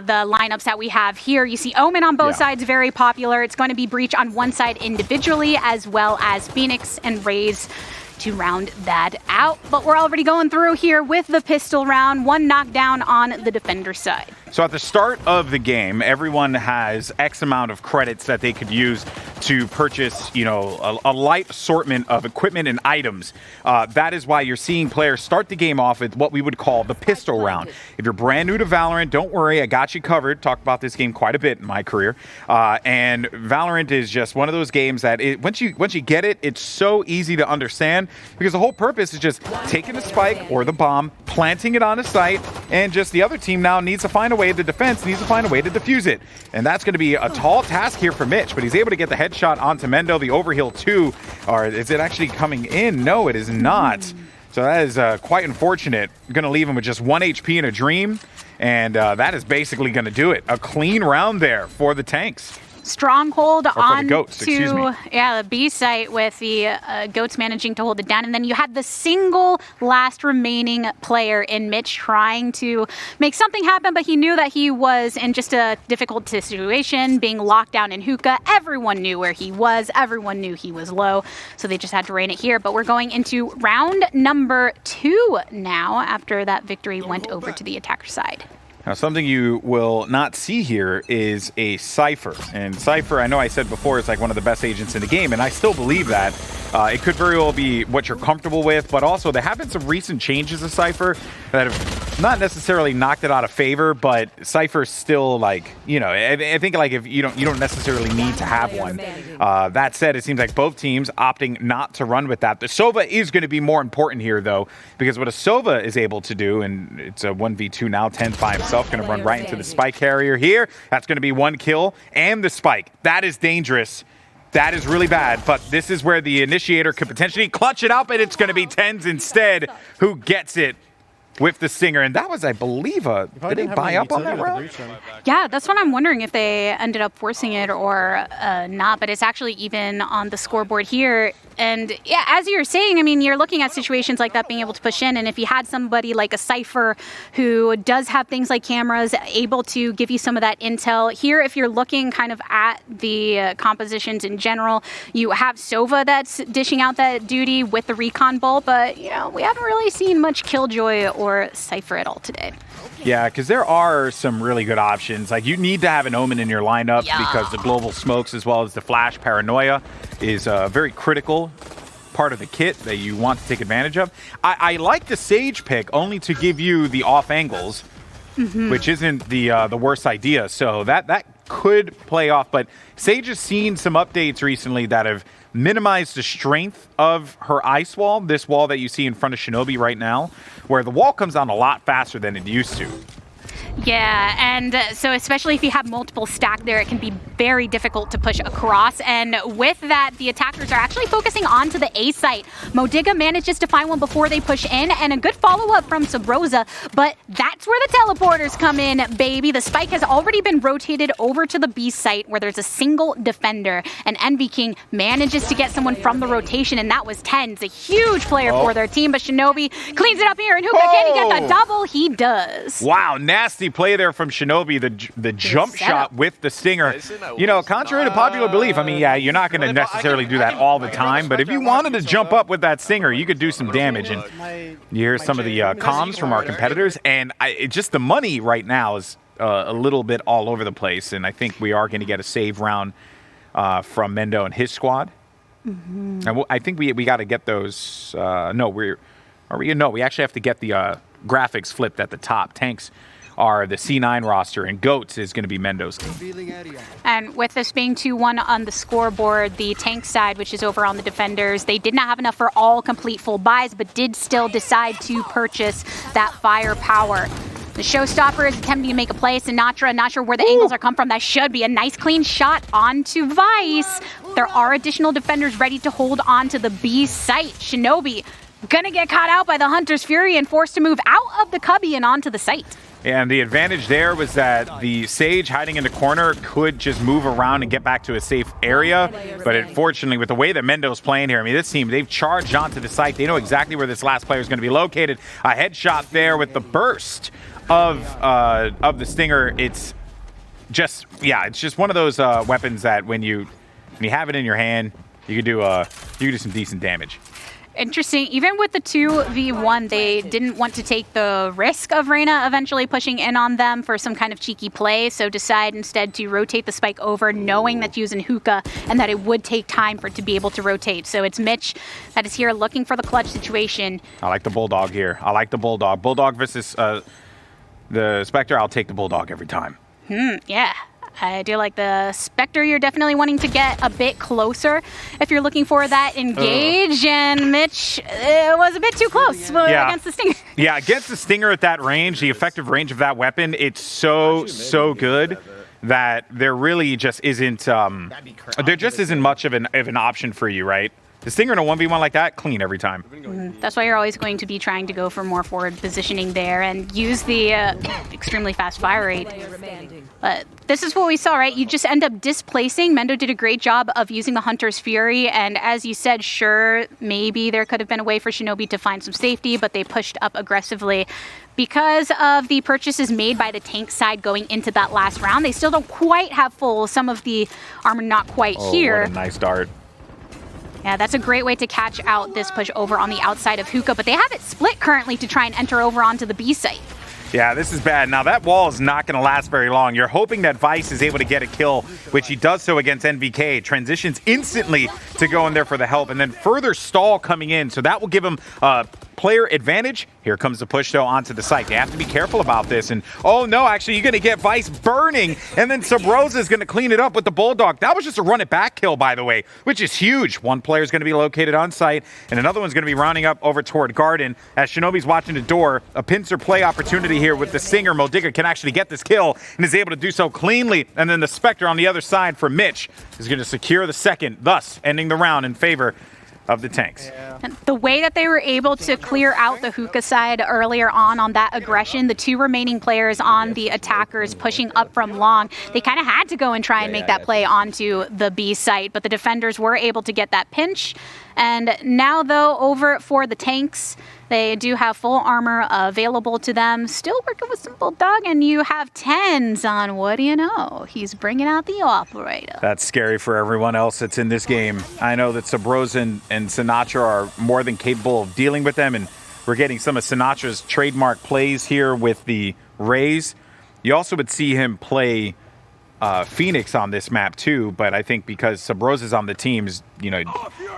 the lineups that we have here. You see Omen on both sides, very popular. It's going to be Breach on one side individually, as well as Phoenix and Raze to round that out. But we're already going through here with the pistol round, one knockdown on the defender side. So at the start of the game, everyone has X amount of credits that they could use to purchase, you know, a light assortment of equipment and items. That is why you're seeing players start the game off with what we would call the pistol round. If you're brand new to Valorant, don't worry, I got you covered. Talked about this game quite a bit in my career. And Valorant is just one of those games that once you get it, it's so easy to understand, because the whole purpose is just taking the spike or the bomb, planting it on a site, and just the other team now needs to find a way, the defense needs to find a way to defuse it. And that's going to be a tall task here for Mitch, but he's able to get the headshot onto Mendo, the overheal too. Or is it actually coming in? No, it is not. So that is quite unfortunate. Going to leave him with just 1 HP in a dream. And that is basically going to do it. A clean round there for the tanks. Stronghold on to the B site, with the goats managing to hold it down, and then you had the single last remaining player in Mitch trying to make something happen, but he knew that he was in just a difficult situation, being locked down in hookah. Everyone knew where he was, everyone knew he was low, so they just had to rain it here. But we're going into round number 2 now, after that victory went over to the attacker side. Now, something you will not see here is a Cypher. And Cypher, I know I said before, is like one of the best agents in the game, and I still believe that. It could very well be what you're comfortable with, but also there have been some recent changes to Cypher that have not necessarily knocked it out of favor, but Cypher's still, like, you know, I think like if you don't necessarily need to have one. That said, it seems like both teams opting not to run with that. The Sova is going to be more important here, though, because what a Sova is able to do, and it's a 1v2 now, Tenz by himself, going to run right into the spike carrier here. That's going to be 1 kill, and the spike. That is dangerous. That is really bad, but this is where the initiator could potentially clutch it up, and it's going to be Tenz instead who gets it with the stinger. And that was, I believe, did they buy up on that round? Yeah, that's what I'm wondering, if they ended up forcing it or not, but it's actually even on the scoreboard here. And yeah, as you're saying, I mean, you're looking at situations like that being able to push in, and if you had somebody like a Cypher who does have things like cameras, able to give you some of that intel. Here, if you're looking kind of at the compositions in general, you have Sova that's dishing out that duty with the recon bolt, but, you know, we haven't really seen much Killjoy or Cypher at all today. Yeah, because there are some really good options. Like, you need to have an Omen in your lineup because the global smokes as well as the flash paranoia is a very critical part of the kit that you want to take advantage of. I like the Sage pick only to give you the off angles, which isn't the worst idea. So that could play off. But Sage has seen some updates recently that have minimized the strength of her ice wall, this wall that you see in front of Shinobi right now, where the wall comes down a lot faster than it used to. Yeah, and so especially if you have multiple stacked there, it can be very difficult to push across. And with that, the attackers are actually focusing onto the A site. Modigga manages to find one before they push in, and a good follow-up from Subroza, but that's where the teleporters come in, baby. The spike has already been rotated over to the B site, where there's a single defender, and Envy King manages to get someone from the rotation, and that was Tenz, a huge player for their team, but Shinobi cleans it up here, and Hookah, can he get the double? He does. Wow, nasty play there from Shinobi, the jump shot with the stinger. You know, contrary to popular belief, I mean, yeah, you're not going to necessarily do that all the time, but if you wanted to jump up with that stinger, you could do some damage. And you hear some of the comms from our competitors, and just the money right now is a little bit all over the place, and I think we are going to get a save round from Mendo and his squad. And I think we got to get those. No, we actually have to get the graphics flipped at the top. Tanks are the C9 roster, and Goats is going to be Mendo's team. And with this being 2-1 on the scoreboard, the tank side, which is over on the defenders, they did not have enough for all complete full buys, but did still decide to purchase that firepower. The showstopper is attempting to make a play. Sinatraa, not sure where the angles are come from. That should be a nice clean shot onto Vice. There are additional defenders ready to hold on to the B site. Shinobi gonna get caught out by the Hunter's Fury and forced to move out of the cubby and onto the site. And the advantage there was that the Sage hiding in the corner could just move around and get back to a safe area. But unfortunately, with the way that Mendo's playing here, I mean, this team, they've charged onto the site. They know exactly where this last player is going to be located. A headshot there with the burst of the Stinger, it's just one of those weapons that when you have it in your hand, you can do some decent damage. Interesting. Even with the 2v1, they didn't want to take the risk of Reyna eventually pushing in on them for some kind of cheeky play, so decide instead to rotate the spike over, knowing that using hookah and that it would take time for it to be able to rotate. So it's Mitch that is here looking for the clutch situation. I like the Bulldog here. I like the Bulldog. Bulldog versus the Spectre, I'll take the Bulldog every time. Yeah. I do like the Spectre. You're definitely wanting to get a bit closer if you're looking for that engage. And Mitch was a bit too close against the Stinger. Yeah, against the Stinger at that range, the effective range of that weapon, it's so good that there really just isn't much of an option for you, right? The Stinger in a 1v1 like that, clean every time. That's why you're always going to be trying to go for more forward positioning there and use the extremely fast fire rate. But this is what we saw, right? You just end up displacing. Mendo did a great job of using the Hunter's Fury, and as you said, sure, maybe there could have been a way for Shinobi to find some safety, but they pushed up aggressively. Because of the purchases made by the tank side going into that last round, they still don't quite have full. Some of the armor not quite here. What a nice dart. Yeah, that's a great way to catch out this push over on the outside of hookah, but they have it split currently to try and enter over onto the B site. Yeah, this is bad. Now, that wall is not going to last very long. You're hoping that Vice is able to get a kill, which he does so against NVK. Transitions instantly to go in there for the help, and then further stall coming in. So that will give him player advantage. Here comes the push, though, onto the site. They have to be careful about this. And, oh, no, actually, you're going to get Vice burning, and then Subroza is going to clean it up with the Bulldog. That was just a run-it-back kill, by the way, which is huge. One player is going to be located on site, and another one's going to be rounding up over toward Garden. As Shinobi's watching the door, a pincer play opportunity here with the Stinger. Modigga can actually get this kill and is able to do so cleanly. And then the Spectre on the other side for Mitch is going to secure the second, thus ending the round in favor of the tanks. And the way that they were able to clear out the hookah side earlier on that aggression, the two remaining players on the attackers pushing up from long, they kind of had to go and try and make that play onto the B site, but the defenders were able to get that pinch. And now, though, over for the tanks, they do have full armor available to them. Still working with some Bulldog, and you have Tenz on, what do you know? He's bringing out the operator. That's scary for everyone else that's in this game. I know that Subroza and Sinatraa are more than capable of dealing with them, and we're getting some of Sinatra's trademark plays here with the Rays. You also would see him play Phoenix on this map too, but I think because Subroza's on the teams, you know,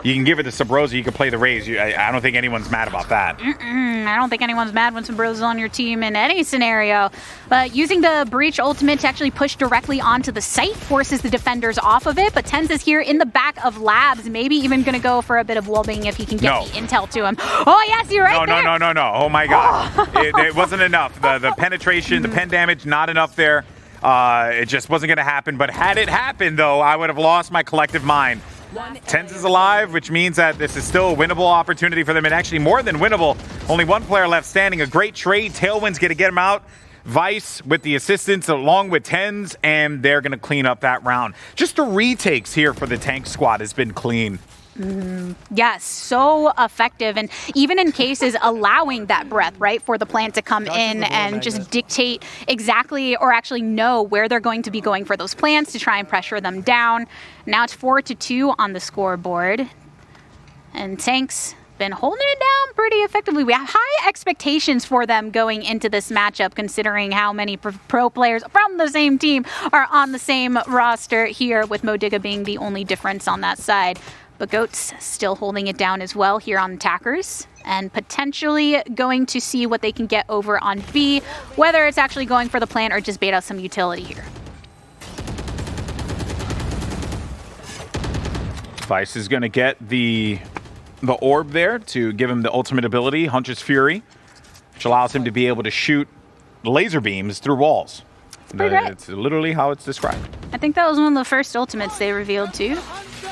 you can give it to Subroza, you can play the Rays. I don't think anyone's mad about that. I don't think anyone's mad when Subroza's on your team in any scenario. But using the Breach ultimate to actually push directly onto the site forces the defenders off of it, but Tenz is here in the back of Labs, maybe even going to go for a bit of wallbanging if he can get the intel to him. Oh, yes, you're right there. No. Oh, my God. It wasn't enough. The penetration, the pen damage, not enough there. It just wasn't going to happen, but had it happened, though, I would have lost my collective mind. Tenz is alive, which means that this is still a winnable opportunity for them, and actually more than winnable. Only one player left standing. A great trade. Tailwind's going to get him out. Vice with the assistance along with Tenz, and they're going to clean up that round. Just the retakes here for the tank squad has been clean. Yes, so effective, and even in cases allowing that breath, right, for the plant to come in and just dictate exactly or actually know where they're going to be going for those plants to try and pressure them down. Now it's 4-2 on the scoreboard, and Tanks been holding it down pretty effectively. We have high expectations for them going into this matchup, considering how many pro players from the same team are on the same roster here, with Modigga being the only difference on that side. But Goats still holding it down as well here on attackers, and potentially going to see what they can get over on B, whether it's actually going for the plant or just bait out some utility here. Vice is going to get the orb there to give him the ultimate ability, Hunter's Fury, which allows him to be able to shoot laser beams through walls. It's literally how it's described. I think that was one of the first ultimates they revealed too,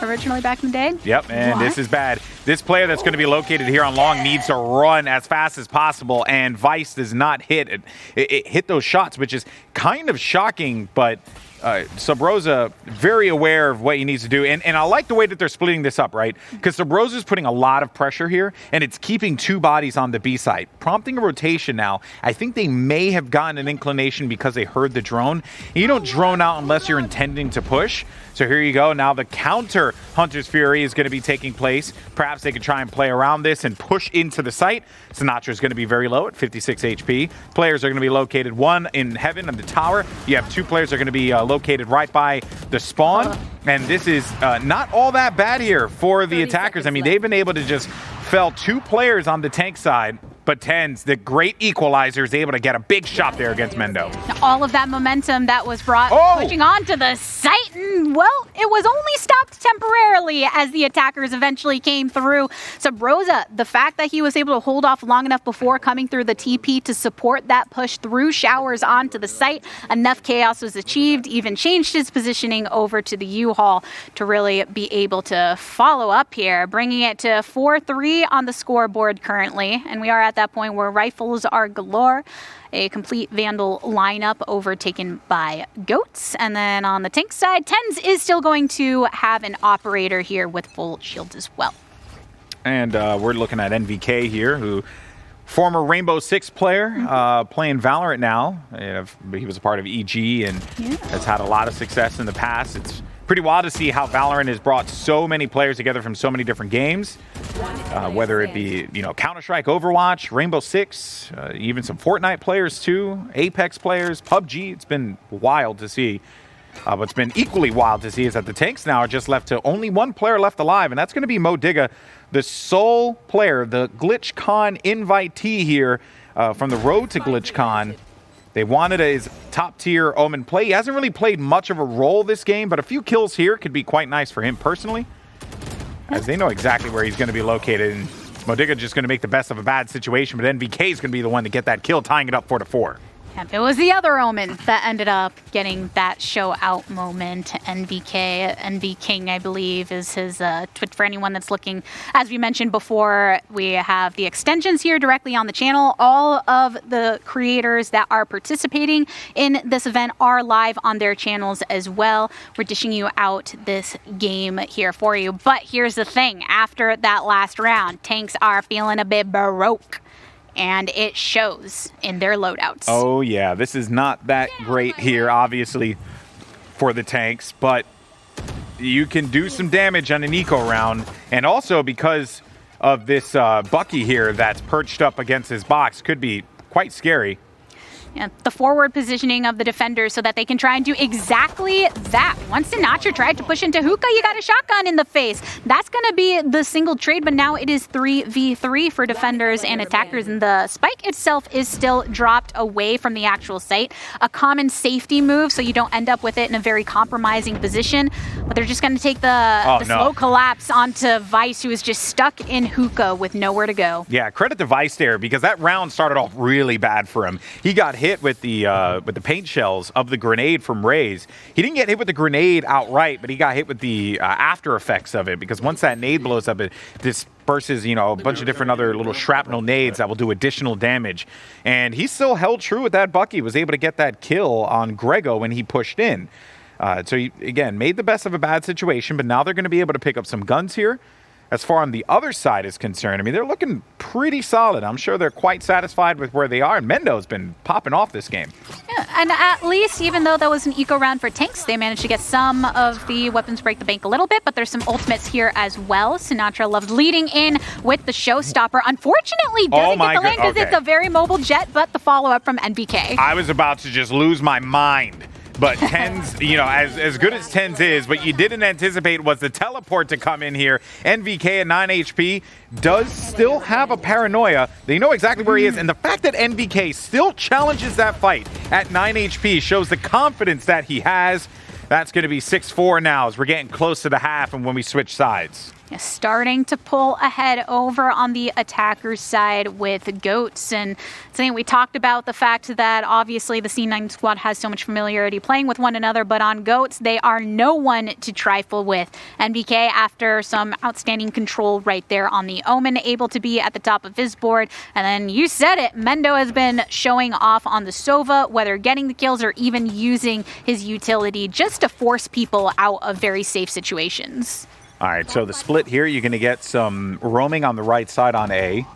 originally back in the day. Yep, and this is bad. This player that's going to be located here on long needs to run as fast as possible, and Vice does not hit. It hit those shots, which is kind of shocking, but Subroza very aware of what he needs to do, and I like the way that they're splitting this up, right? Because Subroza's putting a lot of pressure here, and it's keeping 2 bodies on the B site, prompting a rotation now. I think they may have gotten an inclination because they heard the drone. And you don't drone out unless you're intending to push. So here you go. Now the counter Hunter's Fury is going to be taking place. Perhaps they could try and play around this and push into the site. Sinatraa is going to be very low at 56 HP. Players are going to be located, one in heaven on the tower. You have 2 players that are going to be located right by the spawn. And this is not all that bad here for the attackers. I mean, they've been able to just fell 2 players on the tank side. But Tenz, the great equalizer, is able to get a big shot there against Mendo. All of that momentum that was brought pushing onto the site, and well, it was only stopped temporarily as the attackers eventually came through. Subroza, the fact that he was able to hold off long enough before coming through the TP to support that push through showers onto the site, enough chaos was achieved, even changed his positioning over to the U-Haul to really be able to follow up here, bringing it to 4-3 on the scoreboard currently, and we are at that point where rifles are galore. A complete Vandal lineup overtaken by Goats. And then on the tank side, Tenz is still going to have an operator here with full shields as well. And we're looking at NVK here, who former Rainbow Six player, playing Valorant now. He was a part of EG and has had a lot of success in the past. It's pretty wild to see how Valorant has brought so many players together from so many different games, whether it be, Counter-Strike, Overwatch, Rainbow Six, even some Fortnite players too, Apex players, PUBG. It's been wild to see. What's been equally wild to see is that the tanks now are just left to only 1 player left alive, and that's going to be modigga, the sole player, the Glitchcon invitee here from the road to Glitchcon. They wanted his top-tier Omen play. He hasn't really played much of a role this game, but a few kills here could be quite nice for him personally, as they know exactly where he's going to be located. And modigga just going to make the best of a bad situation, but NVK is going to be the one to get that kill, tying it up 4-4. And it was the other Omen that ended up getting that show out moment. NVK, NV King, I believe, is his tweet for anyone that's looking. As we mentioned before, we have the extensions here directly on the channel. All of the creators that are participating in this event are live on their channels as well. We're dishing you out this game here for you. But here's the thing. After that last round, tanks are feeling a bit baroque. And it shows in their loadouts. Oh, yeah. This is not that great here, obviously, for the tanks. But you can do some damage on an eco round. And also because of this Bucky here that's perched up against his box could be quite scary. Yeah, the forward positioning of the defenders so that they can try and do exactly that. Once Sinatraa tried to push into hookah, you got a shotgun in the face. That's going to be the single trade, but now it is 3v3 for defenders and attackers, and the spike itself is still dropped away from the actual site. A common safety move so you don't end up with it in a very compromising position, but they're just going to take the slow collapse onto Vice, who is just stuck in hookah with nowhere to go. Yeah, credit to Vice there, because that round started off really bad for him. He got hit with the paint shells of the grenade from Raze. He didn't get hit with the grenade outright, but he got hit with the after effects of it, because once that nade blows up, it disperses, a bunch of different other little shrapnel nades that will do additional damage. And he still held true with that Bucky, was able to get that kill on Grego when he pushed in. So he, again, made the best of a bad situation, but now they're going to be able to pick up some guns here. As far on the other side is concerned, I mean, they're looking pretty solid. I'm sure they're quite satisfied with where they are, and Mendo's been popping off this game. Yeah, and at least, even though that was an eco round for tanks, they managed to get some of the weapons break the bank a little bit, but there's some ultimates here as well. Sinatraa loves leading in with the showstopper. Unfortunately, doesn't get the lane because it's a very mobile jet, but the follow-up from NVK. I was about to just lose my mind. But Tenz, as good as Tenz is, what you didn't anticipate was the teleport to come in here. NVK at 9 HP does still have a paranoia. They know exactly where he is. And the fact that NVK still challenges that fight at 9 HP shows the confidence that he has. That's going to be 6-4 now as we're getting close to the half and when we switch sides. starting to pull ahead over on the attacker's side with goats. And something we talked about, the fact that obviously the C9 squad has so much familiarity playing with one another, but on goats, they are no one to trifle with. NBK, after some outstanding control right there on the Omen, able to be at the top of his board. And then you said it, Mendo has been showing off on the Sova, whether getting the kills or even using his utility just to force people out of very safe situations. All right, so the split here, you're going to get some roaming on the right side on A.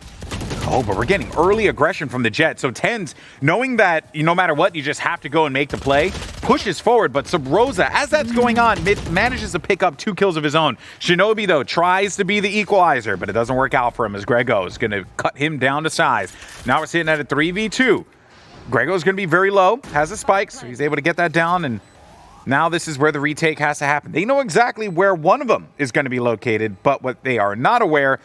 Oh, but we're getting early aggression from the Jet. So Tenz, knowing that no matter what, you just have to go and make the play, pushes forward. But Subroza, as that's going on, manages to pick up 2 kills of his own. Shinobi, though, tries to be the equalizer, but it doesn't work out for him as Grego is going to cut him down to size. Now we're sitting at a 3v2. Grego's going to be very low, has a spike, so he's able to get that down, and now this is where the retake has to happen. They know exactly where one of them is going to be located, but what they are not aware,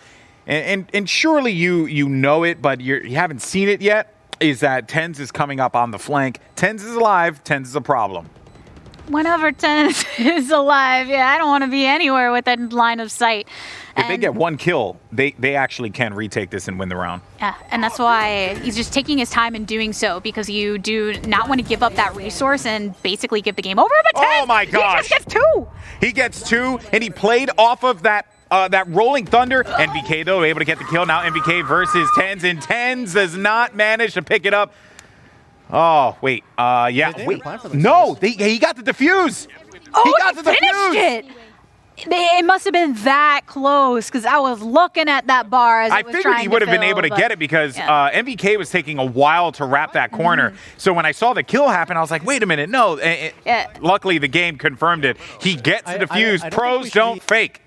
and surely you know it, but you haven't seen it yet, is that Tenz is coming up on the flank. Tenz is alive. Tenz is a problem. Whenever Tenz is alive, yeah, I don't want to be anywhere with that line of sight. If they get 1 kill, they actually can retake this and win the round. Yeah, and that's why he's just taking his time in doing so, because you do not want to give up that resource and basically give the game over. But Tenz, oh my gosh, he just gets 2. He gets 2, and he played off of that rolling thunder. NBK, though, able to get the kill. Now NBK versus Tenz, and Tenz does not manage to pick it up. Oh, wait. Yeah, wait. No, he got the defuse. Oh, he got the defuse. Finished it. It must have been that close, because I was looking at that bar as it was trying to fill. I figured he would have been able to get it because MVK was taking a while to wrap that corner. So when I saw the kill happen, I was like, wait a minute, no. Luckily, the game confirmed it. He gets the defuse. Pros don't fake.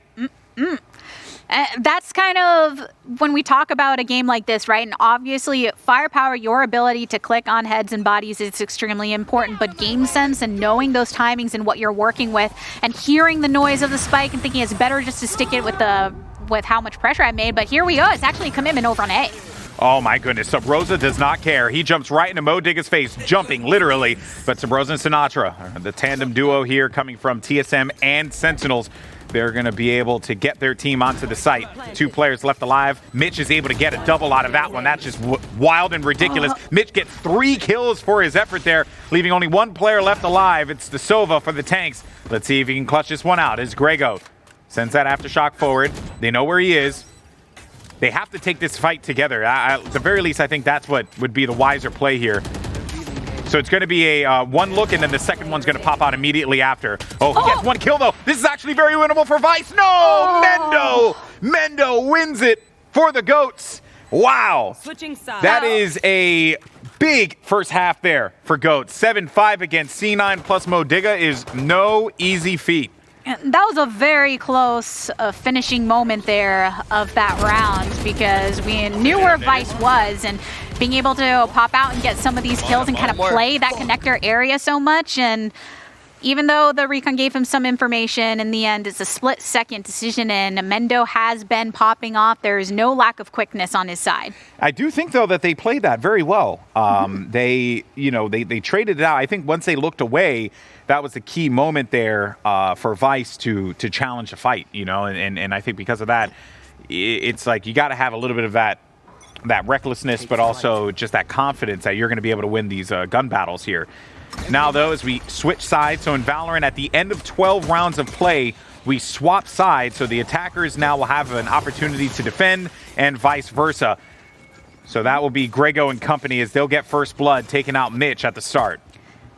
That's kind of when we talk about a game like this, right? And obviously, firepower, your ability to click on heads and bodies is extremely important, but game sense and knowing those timings and what you're working with and hearing the noise of the spike and thinking it's better just to stick it with how much pressure I made. But here we go. It's actually a commitment over on A. Oh my goodness, Subroza does not care. He jumps right into modigga's face, jumping literally. But Subroza and sinatraa, the tandem duo here coming from TSM and Sentinels, they're going to be able to get their team onto the site. 2 players left alive. Mitch is able to get a double out of that one. That's just wild and ridiculous. Mitch gets 3 kills for his effort there, leaving only 1 player left alive. It's the Sova for the tanks. Let's see if he can clutch this one out. It's Grego. Sends that aftershock forward. They know where he is. They have to take this fight together. At the very least, I think that's what would be the wiser play here. So it's going to be a 1 look, and then the second one's going to pop out immediately after. Oh, he gets 1 kill, though. This is actually very winnable for Vice. No! Mendo wins it for the GOATs. Wow. Switching sides. That is a big first half there for GOATs. 7-5 against C9 plus modigga is no easy feat. That was a very close finishing moment there of that round, because we knew where Vice was, and being able to pop out and get some of these kills and kind of play that connector area so much. And even though the recon gave him some information, in the end, it's a split-second decision, and Mendo has been popping off. There is no lack of quickness on his side. I do think, though, that they played that very well. They traded it out. I think once they looked away, that was the key moment there for Vice to challenge the fight, and I think because of that, it's like you got to have a little bit of that recklessness, but also just that confidence that you're going to be able to win these gun battles here. Now, though, as we switch sides, so in Valorant, at the end of 12 rounds of play, we swap sides, so the attackers now will have an opportunity to defend, and vice versa. So that will be Grego and company as they'll get first blood, taking out Mitch at the start.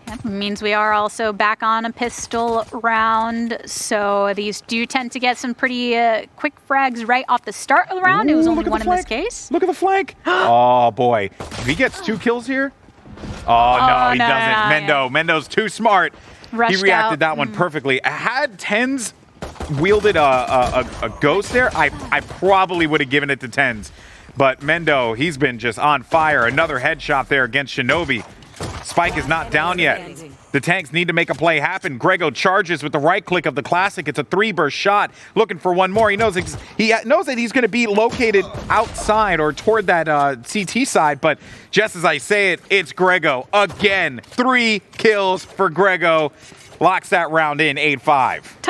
That means we are also back on a pistol round, so these do tend to get some pretty quick frags right off the start of the round. It was only 1 in this case. Look at the flank. Oh, boy. If he gets 2 kills here. Oh, no, he doesn't. Mendo's too smart. Rushed he reacted out. that one perfectly. Had Tenz wielded a ghost there, I probably would have given it to Tenz. But Mendo, he's been just on fire. Another headshot there against Shinobi. Spike is not down yet. The tanks need to make a play happen. Grego charges with the right click of the classic. It's a 3-burst shot. Looking for 1 more. He knows that he's going to be located outside or toward that CT side. But just as I say it, it's Grego again. 3 kills for Grego. locks that round in 8-5.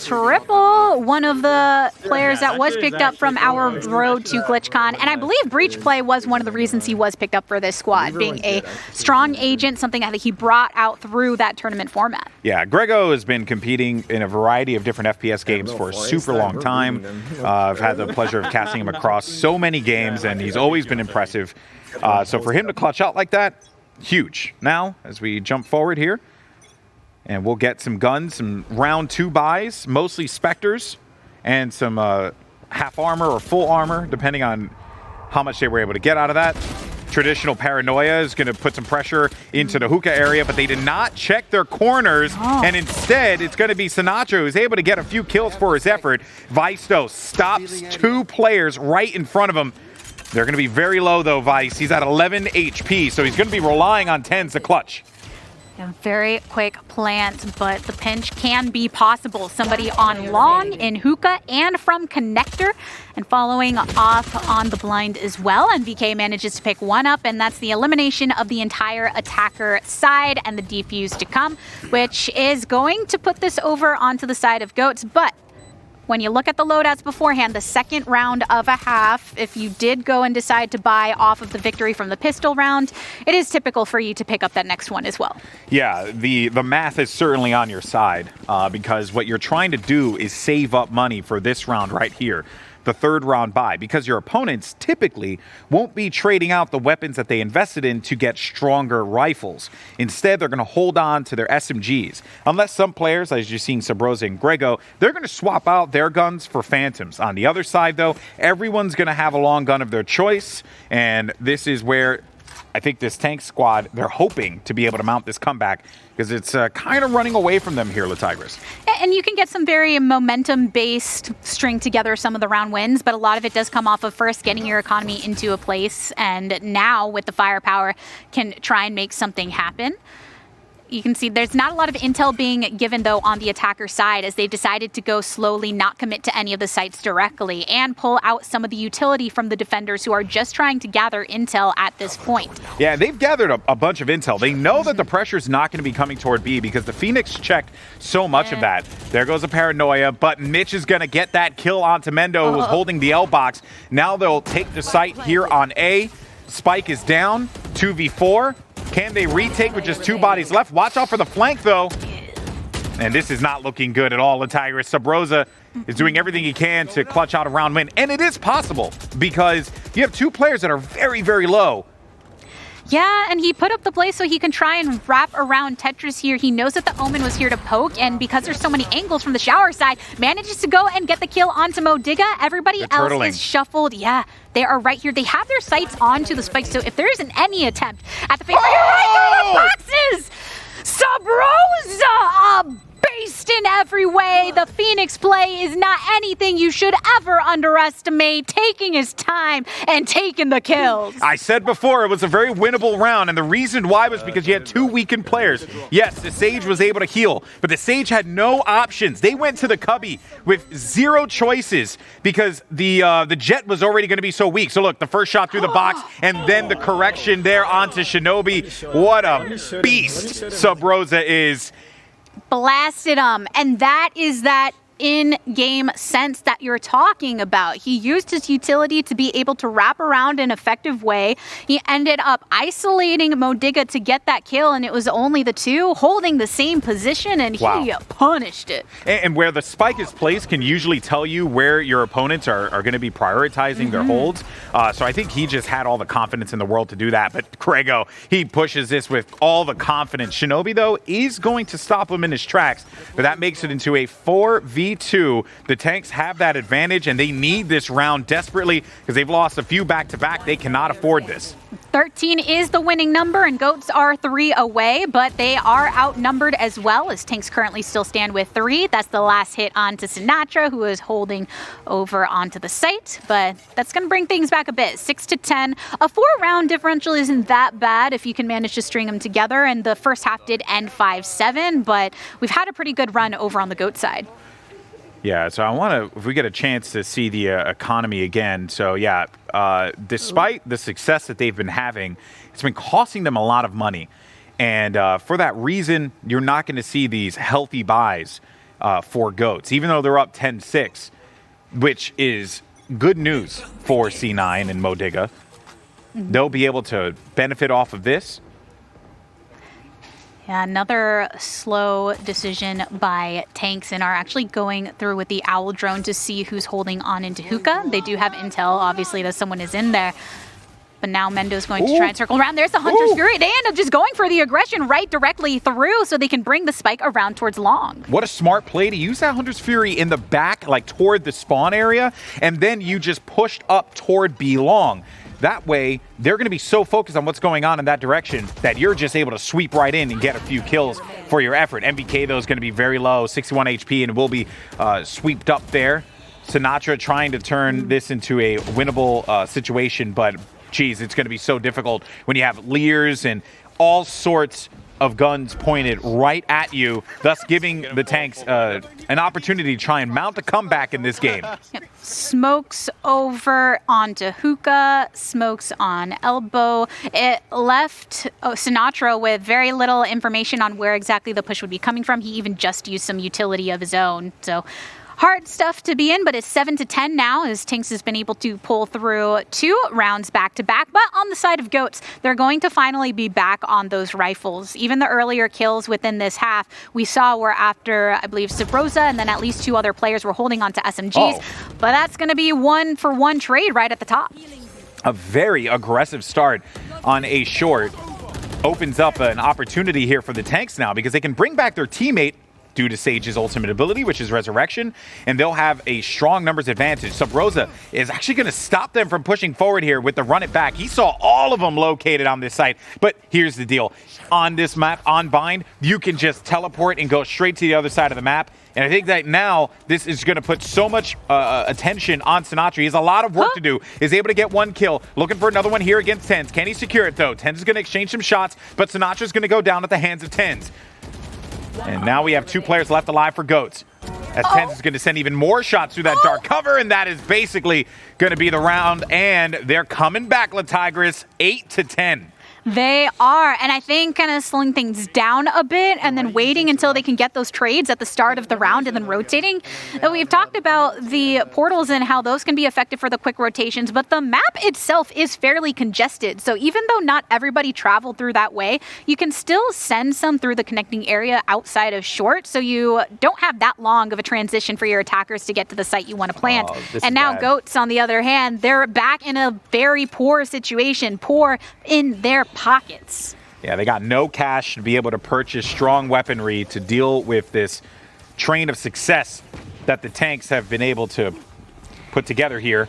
Triple. One of the players that was picked up from our road to GlitchCon, and I believe Breach Play was one of the reasons he was picked up for this squad, being a strong agent, something that he brought out through that tournament format. Yeah, Grego has been competing in a variety of different FPS games for a super long time. I've had the pleasure of casting him across so many games, and he's always been impressive. So for him to clutch out like that, huge. Now, as we jump forward here, and we'll get some guns, some round 2 buys, mostly Spectres, and some half armor or full armor, depending on how much they were able to get out of that. Traditional Paranoia is going to put some pressure into the hookah area, but they did not check their corners, and instead it's going to be Sinatraa who's able to get a few kills for his effort. Vice, though, stops 2 players right in front of him. They're going to be very low, though, Vice. He's at 11 HP, so he's going to be relying on Tenz to clutch. A very quick plant, but the pinch can be possible. Somebody on long in hookah and from connector, and following off on the blind as well. And VK manages to pick one up, and that's the elimination of the entire attacker side and the defuse to come, which is going to put this over onto the side of Goats. But when you look at the loadouts beforehand, the second round of a half, if you did go and decide to buy off of the victory from the pistol round, it is typical for you to pick up that next one as well. Yeah, the math is certainly on your side because what you're trying to do is save up money for this round right here, the third round buy, because your opponents typically won't be trading out the weapons that they invested in to get stronger rifles. Instead, they're going to hold on to their SMGs. Unless some players, as you're seeing Subroza and Grego, they're going to swap out their guns for Phantoms. On the other side, though, everyone's going to have a long gun of their choice, and this is where I think this tank squad, they're hoping to be able to mount this comeback because it's kind of running away from them here, Tigris. And you can get some very momentum-based string together some of the round wins, but a lot of it does come off of first getting your economy into a place, and now with the firepower can try and make something happen. You can see there's not a lot of intel being given, though, on the attacker side, as they've decided to go slowly, not commit to any of the sites directly, and pull out some of the utility from the defenders who are just trying to gather intel at this point. Yeah, they've gathered a bunch of intel. They know that the pressure's not going to be coming toward B because the Phoenix checked so much of that. There goes a Paranoia, but Mitch is going to get that kill onto Mendo, who was holding the L box. Now they'll take the site here on A. Spike is down, 2v4. Can they retake with just 2 bodies left? Watch out for the flank, though. And this is not looking good at all, Tigris. Subroza is doing everything he can to clutch out a round win. And it is possible because you have 2 players that are very, very low. Yeah, and he put up the blaze so he can try and wrap around Tetris here. He knows that the Omen was here to poke, and because there's so many angles from the shower side, manages to go and get the kill onto modigga. Everybody else is shuffled. Yeah, they are right here. They have their sights onto the spikes, so if there isn't any attempt at the face, right through the boxes! Subroza! Based in every way. The Phoenix play is not anything you should ever underestimate. Taking his time and taking the kills. I said before it was a very winnable round, and the reason why was because you had 2 weakened players. Yes, the Sage was able to heal, but the Sage had no options. They went to the cubby with 0 choices because the Jet was already going to be so weak. So look, the first shot through the box, and then the correction there onto Shinobi. What a beast Subroza is. Blasted him, and that is that in-game sense that you're talking about. He used his utility to be able to wrap around in an effective way. He ended up isolating modigga to get that kill, and it was only the 2 holding the same position, and he punished it. And where the spike is placed can usually tell you where your opponents are going to be prioritizing their holds. So I think he just had all the confidence in the world to do that. But Grego, he pushes this with all the confidence. Shinobi, though, is going to stop him in his tracks, but that makes it into a 4v2. The tanks have that advantage, and they need this round desperately because they've lost a few back-to-back. They cannot afford this. 13 is the winning number, and Goats are 3 away, but they are outnumbered as well, as tanks currently still stand with 3. That's the last hit onto Sinatraa, who is holding over onto the site, but that's going to bring things back a bit. 6-10. A 4-round differential isn't that bad if you can manage to string them together, and the first half did end 5-7, but we've had a pretty good run over on the Goat side. Yeah, so I want to, if we get a chance to see the economy again. So yeah, despite the success that they've been having, it's been costing them a lot of money. And for that reason, you're not going to see these healthy buys for goats, even though they're up 10-6, which is good news for C9 and modigga. They'll be able to benefit off of this. Yeah, another slow decision by Tenz, and are actually going through with the owl drone to see who's holding on into hookah. They do have intel, obviously, that someone is in there. But now Mendo's going to try and circle around. There's the Hunter's Fury. They end up just going for the aggression right directly through so they can bring the spike around towards long. What a smart play to use that Hunter's Fury in the back, like toward the spawn area, and then you just pushed up toward B long. That way, they're going to be so focused on what's going on in that direction that you're just able to sweep right in and get a few kills for your effort. MBK, though, is going to be very low, 61 HP, and will be sweeped up there. Sinatraa trying to turn this into a winnable situation, but geez, it's going to be so difficult when you have Leers and all sorts of guns pointed right at you, thus giving the tanks an opportunity to try and mount a comeback in this game. Yep. Smokes over onto hookah, smokes on elbow. It left Sinatraa with very little information on where exactly the push would be coming from. He even just used some utility of his own. So hard stuff to be in, but it's 7-10 now as Tenz has been able to pull through 2 rounds back-to-back. But on the side of goats, they're going to finally be back on those rifles. Even the earlier kills within this half we saw were after, I believe, Subroza, and then at least 2 other players were holding on to SMGs. But that's going to be 1-for-1 trade right at the top. A very aggressive start on a short opens up an opportunity here for the tanks now because they can bring back their teammate due to Sage's ultimate ability, which is Resurrection, and they'll have a strong numbers advantage. Subroza is actually going to stop them from pushing forward here with the run it back. He saw all of them located on this site, but here's the deal. On this map, on Bind, you can just teleport and go straight to the other side of the map, and I think that now this is going to put so much attention on Sinatraa. He has a lot of work to do. Is able to get 1 kill, looking for another one here against Tenz. Can he secure it, though? Tenz is going to exchange some shots, but Sinatraa is going to go down at the hands of Tenz. And now we have 2 players left alive for goats. As Tenz is going to send even more shots through that dark cover, and that is basically going to be the round. And they're coming back, La Tigris, 8-10. They are, and I think kind of slowing things down a bit and then waiting until they can get those trades at the start of the round and then rotating. We've talked about the portals and how those can be effective for the quick rotations, but the map itself is fairly congested. So even though not everybody traveled through that way, you can still send some through the connecting area outside of short, so you don't have that long of a transition for your attackers to get to the site you want to plant. And now goats, on the other hand, they're back in a very poor situation, poor in their pockets. Yeah, they got no cash to be able to purchase strong weaponry to deal with this train of success that the tanks have been able to put together here.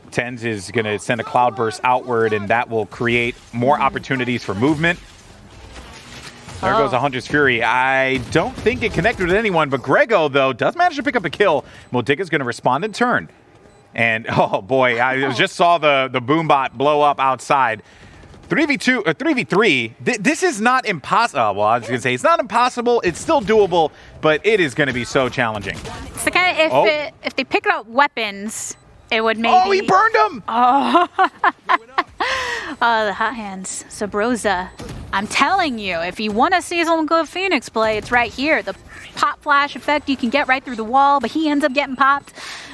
Tenz is going to send a cloud burst outward, and that will create more opportunities for movement. There goes a Hunter's Fury. I don't think it connected with anyone, but Grego, though, does manage to pick up a kill. Modigga's going to respond in turn. And, oh boy, I just saw the boombot blow up outside. 3v2 or 3v3, this is not impossible. Well, I was going to say it's not impossible. It's still doable, but it is going to be so challenging. It's the kind of, if they pick up weapons, it would maybe... Oh, he burned him! Oh, the hot hands. Subroza. I'm telling you, if you want to see some good Phoenix play, it's right here. The pop flash effect you can get right through the wall, but he ends up getting popped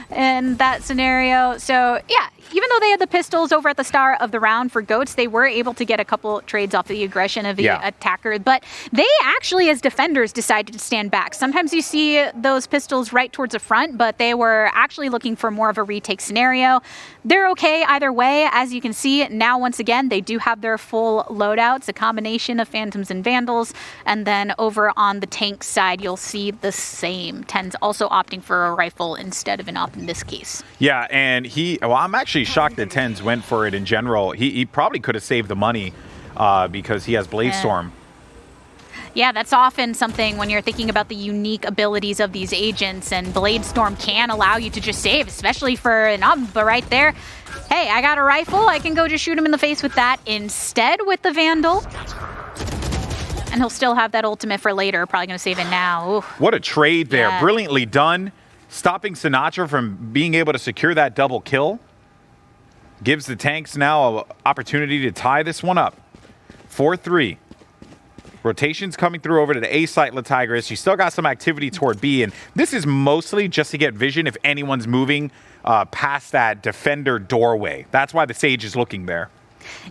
in that scenario. So, yeah, even though they had the pistols over at the start of the round for goats, they were able to get a couple trades off the aggression of the attacker. But they actually, as defenders, decided to stand back. Sometimes you see those pistols right towards the front, but they were actually looking for more of a retake scenario. They're okay either way. As you can see, now once again, they do have their full loadouts, a combination of Phantoms and Vandals. And then over on the tank side, you'll see the same. Tenz also opting for a rifle instead of an op in this case. Yeah, and I'm actually shocked that Tenz went for it in general. He probably could have saved the money because he has Blade Storm. Yeah, that's often something when you're thinking about the unique abilities of these agents, and Blade Storm can allow you to just save, especially for an op. But right there, hey, I got a rifle. I can go just shoot him in the face with that instead with the Vandal. And he'll still have that ultimate for later. Probably going to save it now. Ooh. What a trade there. Yeah. Brilliantly done. Stopping Sinatraa from being able to secure that double kill. Gives the tanks now an opportunity to tie this one up. 4-3. Rotation's coming through over to the A site, Tigris. You still got some activity toward B, and this is mostly just to get vision if anyone's moving past that defender doorway. That's why the Sage is looking there.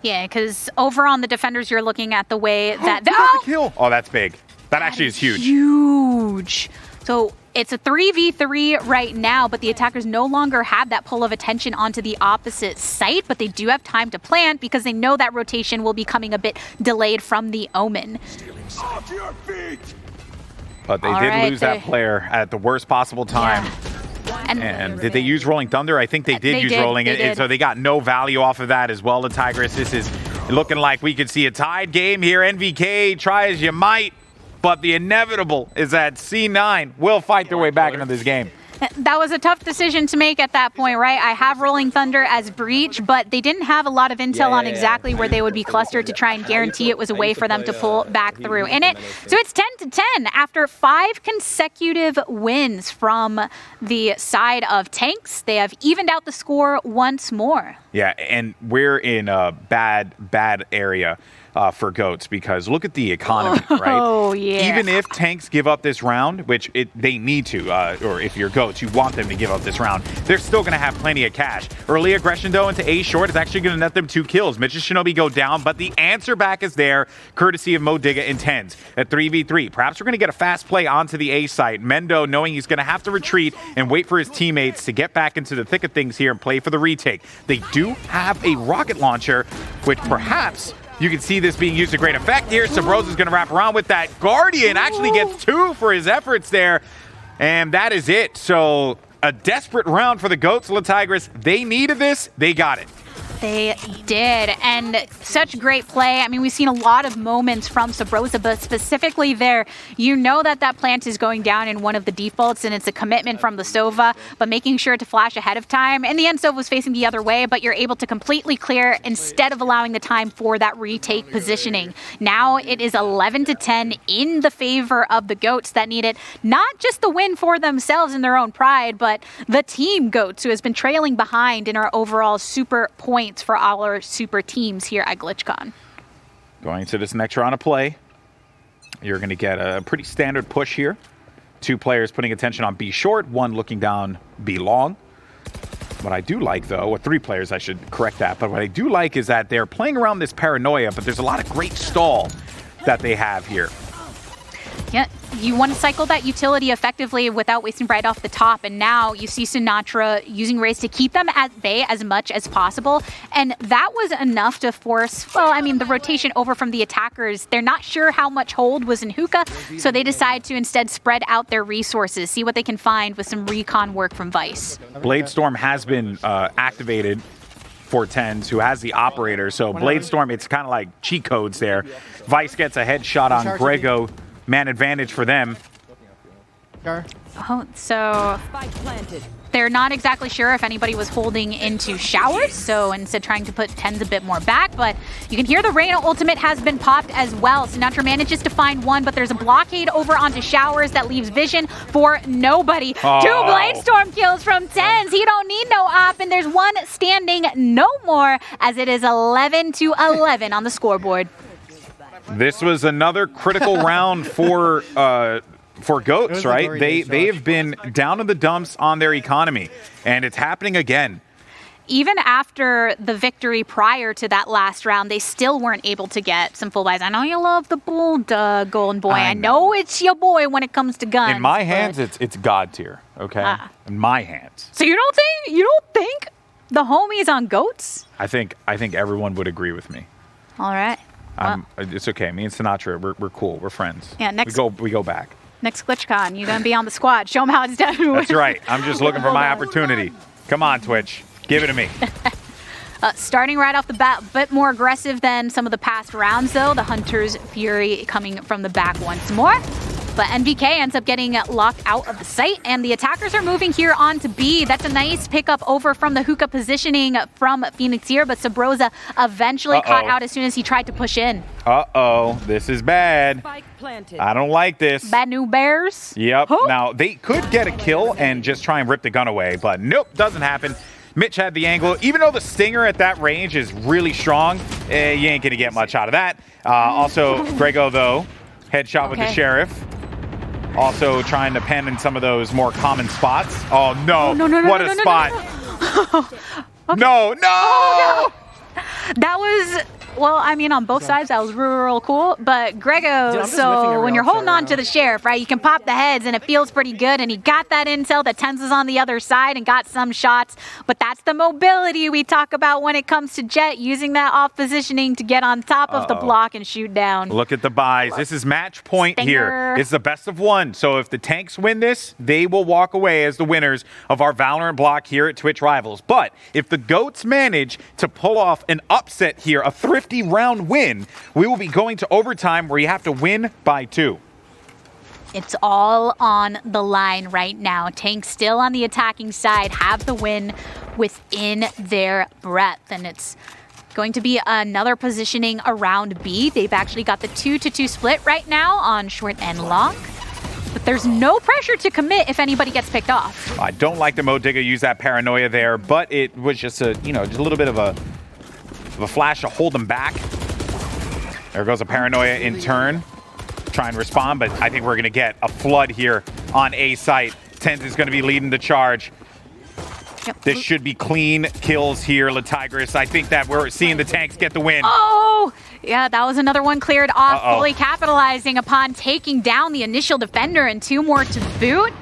Yeah, because over on the defenders, you're looking at the way that... Got the kill. Oh, that's big. That actually is huge. Huge. So it's a 3v3 right now, but the attackers no longer have that pull of attention onto the opposite site, but they do have time to plant because they know that rotation will be coming a bit delayed from the Omen. Off your feet! But they did lose that player at the worst possible time. Yeah. And did they use Rolling Thunder? I think they did use Rolling. And so they got no value off of that as well, the Tigris. This is looking like we could see a tied game here. NVK, try as you might. But the inevitable is that C9 will fight their way back into this game. That was a tough decision to make at that point, right? I have Rolling Thunder as breach, but they didn't have a lot of intel on exactly where they would be clustered to try and guarantee it was a way for them to pull back through in it. So it's 10-10 after 5 consecutive wins from the side of Tanks. They have evened out the score once more. Yeah, and we're in a bad area for GOATs because look at the economy, right? Oh, yeah. Even if Tanks give up this round, which they need to, or if you're GOATs, you want them to give up this round, they're still going to have plenty of cash. Early aggression, though, into A short is actually going to net them 2 kills. Mitch's Shinobi go down, but the answer back is there, courtesy of modigga and Tenz at 3v3. Perhaps we're going to get a fast play onto the A site. Mendo, knowing he's going to have to retreat and wait for his teammates to get back into the thick of things here and play for the retake. They do have a rocket launcher, which perhaps... you can see this being used to great effect here. Subroza is going to wrap around with that. Guardian actually gets 2 for his efforts there. And that is it. So a desperate round for the GOATs, Tigris. They needed this. They got it. They did, and such great play. I mean, we've seen a lot of moments from Subroza, but specifically there, you know that plant is going down in one of the defaults, and it's a commitment from the Sova, but making sure to flash ahead of time. In the end, Sova was facing the other way, but you're able to completely clear instead of allowing the time for that retake positioning. Now it is 11-10 in the favor of the GOATs that need it, not just the win for themselves in their own pride, but the team GOATs, who has been trailing behind in our overall super points for our super teams here at Glitchcon. Going to this next round of play, you're going to get a pretty standard push here. 2 players putting attention on B short, 1 looking down B long. What I do like, though, or 3 players, I should correct that, but what I do like is that they're playing around this paranoia, but there's a lot of great stall that they have here. Yeah, you want to cycle that utility effectively without wasting right off the top, and now you see Sinatraa using Raze to keep them at bay as much as possible, and that was enough to force, well, I mean, the rotation over from the attackers. They're not sure how much hold was in hookah, so they decide to instead spread out their resources, see what they can find with some recon work from Vice. Bladestorm has been activated for Tenz, who has the operator, so Bladestorm, it's kind of like cheat codes there. Vice gets a headshot on Grego. Man advantage for them. Oh, so they're not exactly sure if anybody was holding into showers, so instead trying to put Tenz a bit more back, but you can hear the Reyna ultimate has been popped as well. Sinatraa manages to find 1, but there's a blockade over onto showers that leaves vision for nobody. 2 Bladestorm kills from Tenz. He don't need no op, and there's 1 standing no more, as it is 11-11 on the scoreboard. This was another critical round for GOATs, right? They have been down in the dumps on their economy, and it's happening again. Even after the victory prior to that last round, they still weren't able to get some full buys. I know you love the Bulldog, Golden Boy. I know it's your boy when it comes to guns. In my hands, it's God tier, okay? In my hands. So you don't think the homies on GOATs? I think everyone would agree with me. All right. It's okay. Me and Sinatraa, we're cool. We're friends. Yeah, we go back. Next GlitchCon, you're going to be on the squad. Show them how it's done. That's right. I'm just looking for my opportunity. Come on, Twitch. Give it to me. Starting right off the bat, a bit more aggressive than some of the past rounds, though. The Hunter's Fury coming from the back once more. But NVK ends up getting locked out of the site, and the attackers are moving here on to B. That's a nice pickup over from the hookah positioning from Phoenix here, but Subroza eventually caught out as soon as he tried to push in. This is bad. I don't like this. Bad new bears. Yep. Now, they could get a kill and just try and rip the gun away, but nope, doesn't happen. Mitch had the angle. Even though the stinger at that range is really strong, you ain't going to get much out of that. Also, Grego, though, Headshot with the sheriff. Also trying to pen in some of those more common spots. Oh no, what a spot. No. Oh, no. That was, well, I mean, on both sides, that was real cool. But Grego, so when you're holding on to the sheriff, right, you can pop the heads and it feels pretty good. And he got that intel that Tenz is on the other side and got some shots. But that's the mobility we talk about when it comes to Jet, using that off positioning to get on top of the block and shoot down. Look at the buys. This is match point here. It's the best of one. So if the tanks win this, they will walk away as the winners of our Valorant block here at Twitch Rivals. But if the GOATs manage to pull off an upset here, a thrifty round win, we will be going to overtime where you have to win by 2. It's all on the line right now. Tanks still on the attacking side have the win within their breadth, and it's going to be another positioning around B. They've actually got the 2-2 split right now on short and long, but there's no pressure to commit if anybody gets picked off. I don't like the modigga use that paranoia there, but it was just a, just a little bit of a flash to hold them back. There goes a paranoia in turn. Try and respond, but I think we're going to get a flood here on A site. Tenz is going to be leading the charge. Yep. This should be clean kills here, Latigris. I think that we're seeing the tanks get the win. Oh, yeah, that was another one cleared off, fully capitalizing upon taking down the initial defender and 2 more to boot.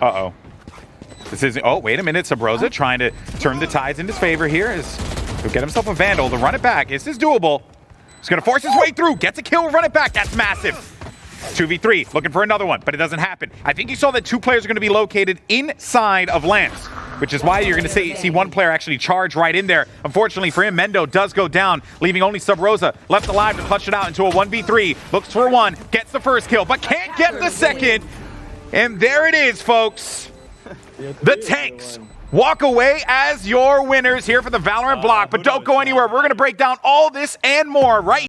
This is, wait a minute, Subroza trying to turn the tides in his favor here. He'll get himself a Vandal to run it back. This is doable. He's going to force his way through. Gets a kill, run it back. That's massive. 2v3, looking for another one, but it doesn't happen. I think you saw that 2 players are going to be located inside of Lance, which is why you're going to see 1 player actually charge right in there. Unfortunately for him, Mendo does go down, leaving only Subroza left alive to clutch it out into a 1v3. Looks for 1, gets the first kill, but can't get the second. And there it is, folks. The tanks walk away as your winners here for the Valorant block, but don't go anywhere. We're going to break down all this and more right